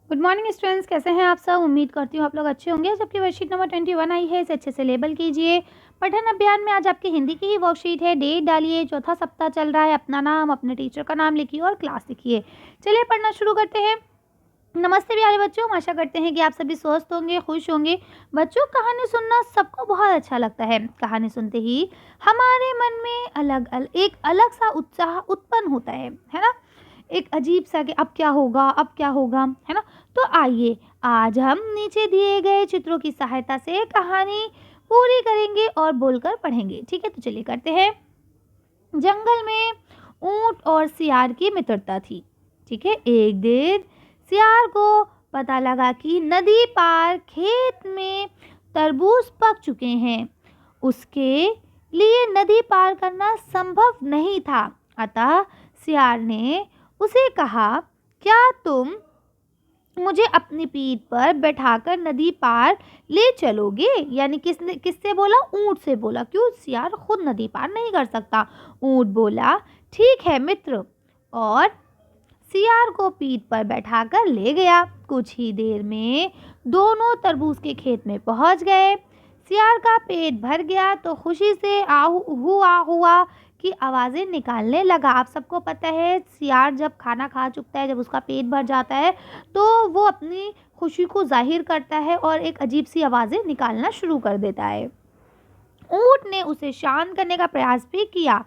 Good morning students, कैसे हैं आप सब। उम्मीद करती हूँ आप लोग अच्छे होंगे। जबकि वर्कशीट नंबर 21 आई है, इसे अच्छे से लेबल कीजिए। पठन अभियान में आज आपकी हिंदी की ही वर्कशीट है। डेट डालिए, चौथा सप्ताह चल रहा है। अपना नाम, अपने टीचर का नाम लिखिए और क्लास लिखिए। चलिए पढ़ना शुरू करते हैं। नमस्ते प्यारे बच्चों, आशा करते हैं कि आप सभी स्वस्थ होंगे, खुश होंगे। बच्चों, कहानी सुनना सबको बहुत अच्छा लगता है। कहानी सुनते ही हमारे मन में एक अलग सा उत्साह उत्पन्न होता है ना। एक अजीब सा कि अब क्या होगा, अब क्या होगा, है ना। तो आइए आज हम नीचे दिए गए चित्रों की सहायता से कहानी पूरी करेंगे और बोलकर पढ़ेंगे। ठीक है, तो चलिए करते हैं। जंगल में ऊंट और सियार की मित्रता थी। ठीक है, एक दिन सियार को पता लगा कि नदी पार खेत में तरबूज पक चुके हैं। उसके लिए नदी पार करना संभव नहीं था। अतः सियार ने उसे कहा, क्या तुम मुझे अपनी पीठ पर बैठाकर नदी पार ले चलोगे। यानी किससे बोला, ऊंट से बोला। क्यों, सियार खुद नदी पार नहीं कर सकता। ऊंट बोला, ठीक है मित्र, और सियार को पीठ पर बैठाकर ले गया। कुछ ही देर में दोनों तरबूज के खेत में पहुंच गए। सियार का पेट भर गया तो खुशी से हुआ की आवाज़ें निकालने लगा। आप सबको पता है, सियार जब खाना खा चुकता है, जब उसका पेट भर जाता है, तो वो अपनी खुशी को जाहिर करता है और एक अजीब सी आवाज़ें निकालना शुरू कर देता है। ऊंट ने उसे शांत करने का प्रयास भी किया,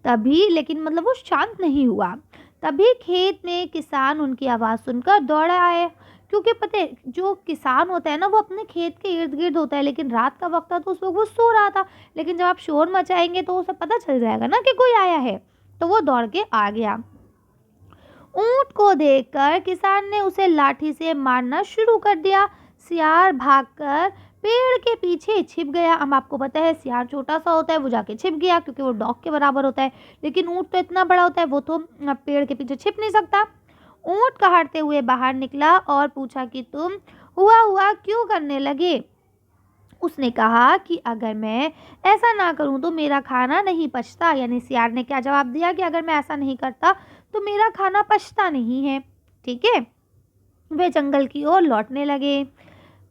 तभी लेकिन मतलब वो शांत नहीं हुआ। तभी खेत में किसान उनकी आवाज़ सुनकर दौड़ा आए। क्योंकि पता है, जो किसान होता है ना, वो अपने खेत के इर्द गिर्द होता है। लेकिन रात का वक्त था तो उस वक्त वो सो रहा था। लेकिन जब आप शोर मचाएंगे तो उसे पता चल जाएगा ना कि कोई आया है। तो वो दौड़ के आ गया। ऊंट को देखकर किसान ने उसे लाठी से मारना शुरू कर दिया। सियार भागकर पेड़ के पीछे छिप गया। अब आपको पता है, सियार छोटा सा होता है, वो जाके छिप गया क्योंकि वो डॉग के बराबर होता है। लेकिन ऊंट तो इतना बड़ा होता है, वो तो पेड़ के पीछे छिप नहीं सकता। ऊंट कहरते हुए बाहर निकला और पूछा कि तुम हुआ हुआ क्यों करने लगे। उसने कहा कि अगर मैं ऐसा ना करूं तो मेरा खाना नहीं पचता। यानी सियार ने क्या जवाब दिया कि अगर मैं ऐसा नहीं करता तो मेरा खाना पचता नहीं है। ठीक है, वे जंगल की ओर लौटने लगे।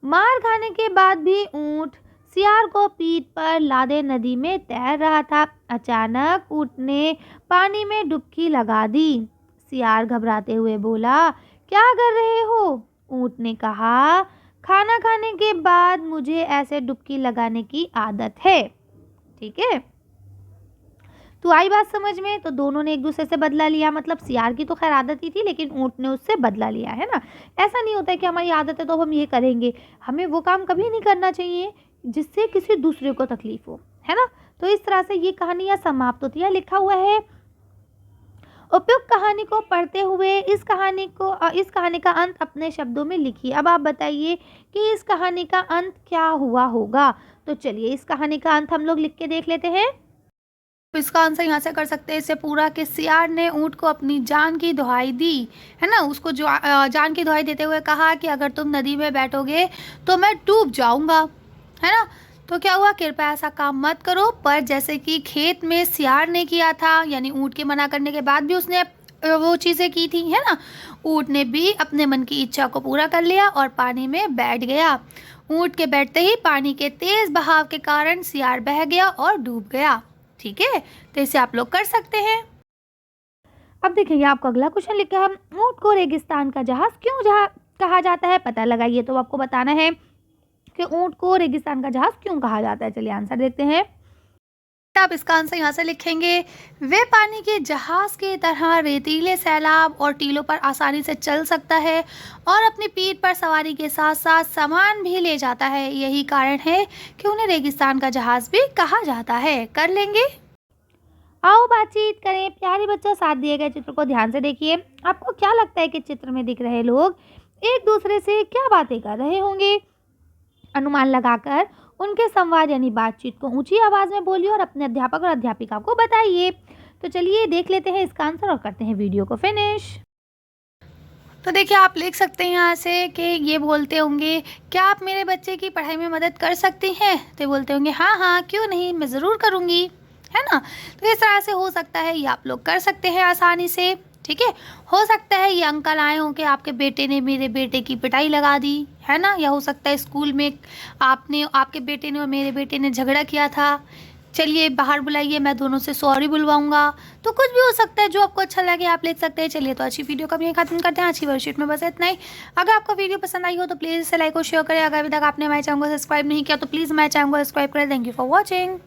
मार खाने के बाद भी ऊंट सियार को पीठ पर लादे नदी में तैर रहा था। अचानक ऊंट ने पानी में डुबकी लगा दी। सियार घबराते हुए बोला, क्या कर रहे हो। ऊंट ने कहा, खाना खाने के बाद मुझे ऐसे डुबकी लगाने की आदत है। ठीक है, तो आई बात समझ में। तो दोनों ने एक दूसरे से बदला लिया। मतलब सियार की तो खैर आदत ही थी, लेकिन ऊंट ने उससे बदला लिया, है ना। ऐसा नहीं होता है कि हमारी आदत है तो हम ये करेंगे। हमें वो काम कभी नहीं करना चाहिए जिससे किसी दूसरे को तकलीफ हो, है ना। तो इस तरह से ये कहानी यहाँ समाप्त होती है। लिखा हुआ है, उपयुक्त कहानी को पढ़ते हुए इस कहानी का अंत अपने शब्दों में लिखिए। अब आप बताइए कि इस कहानी का अंत क्या हुआ होगा। तो चलिए इस कहानी का अंत हम लोग लिख के देख लेते हैं। तो इसका आंसर यहाँ से कर सकते हैं इसे पूरा, कि सियार ने ऊंट को अपनी जान की दुहाई दी, है ना। उसको जो जान की दुहाई देते हुए कहा कि अगर तुम नदी में बैठोगे तो मैं डूब जाऊंगा, है ना। तो क्या हुआ, कृपया ऐसा काम मत करो। पर जैसे कि खेत में सियार ने किया था, यानी ऊंट के मना करने के बाद भी उसने वो चीज़ें की थी, है ना। ऊंट ने भी अपने मन की इच्छा को पूरा कर लिया और पानी में बैठ गया। ऊंट के बैठते ही पानी के तेज बहाव के कारण सियार बह गया और डूब गया। ठीक है, तो इसे आप लोग कर सकते हैं। अब देखिए आपको अगला क्वेश्चन लिखा है, ऊंट को रेगिस्तान का जहाज क्यों कहा जाता है, पता लगाइए। तो आपको बताना है कि ऊंट को रेगिस्तान का जहाज क्यों कहा जाता है। चलिए आंसर देखते हैं। आप इसका आंसर यहाँ से लिखेंगे, वे पानी के जहाज के तरह रेतीले सैलाब और टीलों पर आसानी से चल सकता है और अपनी पीठ पर सवारी के साथ साथ सामान भी ले जाता है। यही कारण है कि उन्हें रेगिस्तान का जहाज भी कहा जाता है। कर लेंगे। आओ बातचीत करें। प्यारे बच्चों, साथ दिए गए चित्र को ध्यान से देखिए। आपको क्या लगता है कि चित्र में दिख रहे लोग एक दूसरे से क्या बातें कर रहे होंगे। अनुमान लगाकर उनके संवाद यानी बातचीत को ऊंची आवाज में बोलिए और अपने अध्यापक और अध्यापिका को बताइए। तो चलिए देख लेते हैं इसका आंसर और करते हैं वीडियो को फिनिश। तो देखिए आप लिख सकते हैं यहाँ से कि ये बोलते होंगे, क्या आप मेरे बच्चे की पढ़ाई में मदद कर सकती हैं। तो बोलते होंगे, हाँ हाँ क्यों नहीं, मैं ज़रूर करूँगी, है ना। तो इस तरह से हो सकता है, ये आप लोग कर सकते हैं आसानी से। ठीक है। हो सकता है ये अंकल आए हों कि आपके बेटे ने मेरे बेटे की पिटाई लगा दी है ना, या हो सकता है स्कूल में आपके बेटे ने और मेरे बेटे ने झगड़ा किया था, चलिए बाहर बुलाइए, मैं दोनों से सॉरी बुलवाऊंगा। तो कुछ भी हो सकता है, जो आपको अच्छा लगे आप लिख सकते हैं। चलिए तो अच्छी वीडियो का भी खत्म करते हैं। अच्छी वर्कशीट में बस इतना ही। अगर आपको वीडियो पसंद आई हो तो प्लीज़ इसे लाइक और शेयर करें। अगर अभी तक आपने हमारे चैनल को सब्सक्राइब नहीं किया तो प्लीज़ हमारे चैनल को सब्सक्राइब करें। Thank you for watching.